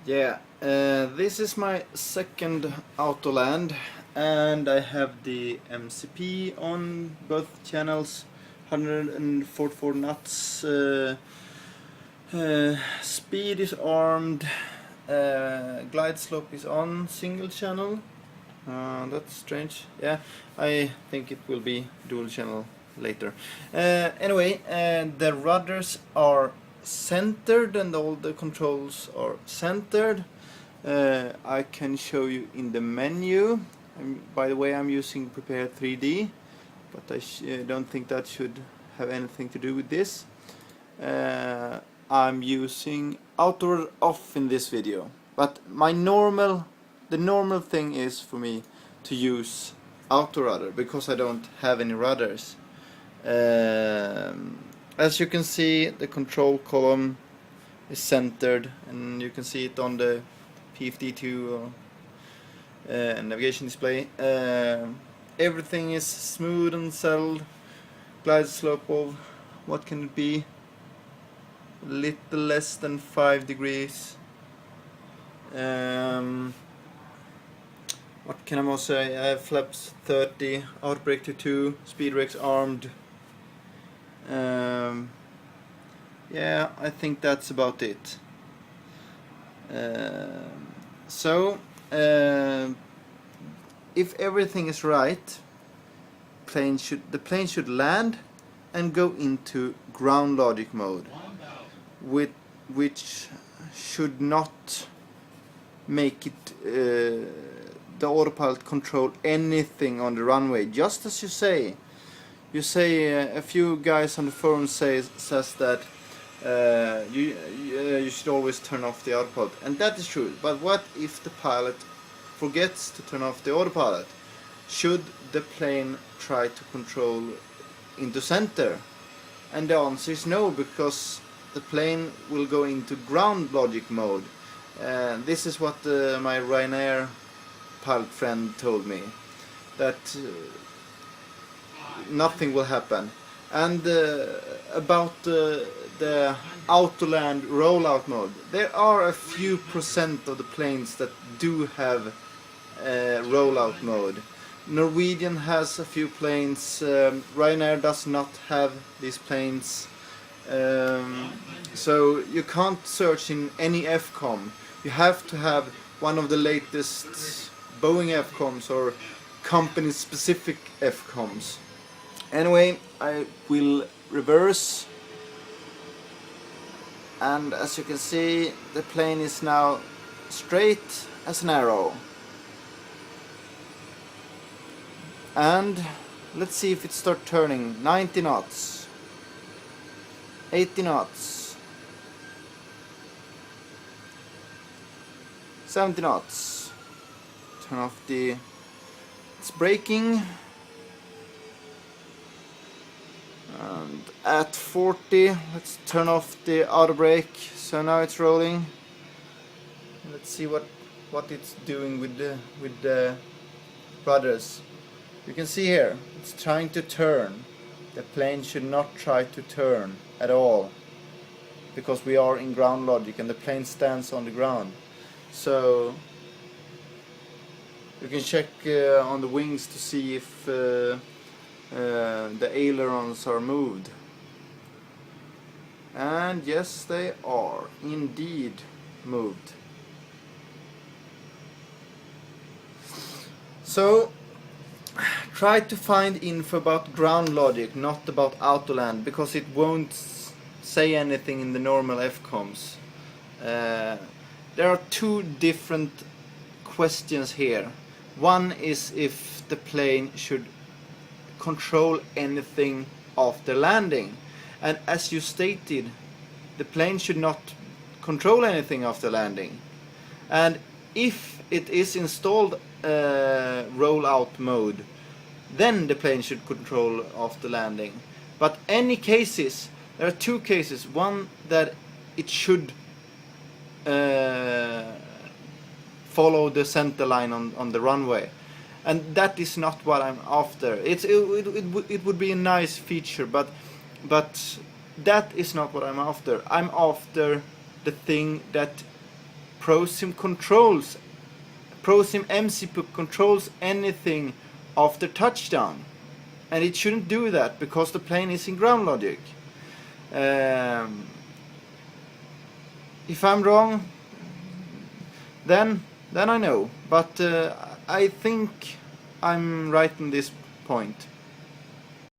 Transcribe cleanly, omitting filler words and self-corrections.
Yeah, this is my second Autoland, and I have the MCP on both channels, 144 knots, speed is armed, glide slope is on, single channel. That's strange. Yeah, I think it will be dual channel later. Anyway, the rudders are centered and all the controls are centered. I can show you in the menu. By the way, I'm using Prepare 3D, but I don't think that should have anything to do with this. I'm using auto off in this video, but the normal thing is for me to use auto rudder because I don't have any rudders. As you can see, the control column is centered, and you can see it on the PFD2 navigation display. Everything is smooth and settled. Glide slope of, what can it be? A little less than 5 degrees. What can I more say? I have flaps 30, outbrake to 2, speed brakes armed. Yeah, I think that's about it. If everything is right, the plane should land and go into ground logic mode, which should not make it the autopilot control anything on the runway. Just as you say, a few guys on the forum says that you should always turn off the autopilot, and that is true. But what if the pilot forgets to turn off the autopilot? Should the plane try to control into center? And the answer is no, because the plane will go into ground logic mode. This is what my Ryanair pilot friend told me, that nothing will happen. And about the Autoland rollout mode, there are a few % of the planes that do have rollout mode. Norwegian has a few planes, Ryanair does not have these planes, so you can't search in any FCOM. You have to have one of the latest Boeing FCOMs or company specific FCOMs. Anyway, I will reverse, and as you can see, the plane is now straight as an arrow. And let's see if it starts turning. 90 knots, 80 knots, 70 knots. Turn off it's braking. And at 40, let's turn off the auto brake. So now it's rolling. Let's see what it's doing with the rudders. You can see here, it's trying to turn. The plane should not try to turn at all, because we are in ground logic and the plane stands on the ground. So you can check on the wings to see if the ailerons are moved. And yes, they are indeed moved. So try to find info about ground logic, not about Autoland, because it won't say anything in the normal FCOMs. There are two different questions here. One is if the plane should control anything after landing, and as you stated, the plane should not control anything after landing. And if it is installed rollout mode, then the plane should control after landing. But any cases, there are two cases. One, that it should follow the center line on the runway, and that is not what I'm after. It would be a nice feature, but that is not what I'm after. I'm after the thing that ProSim MCP controls anything after touchdown, and it shouldn't do that because the plane is in ground logic. If I'm wrong, then I know, but I think I'm right in this point.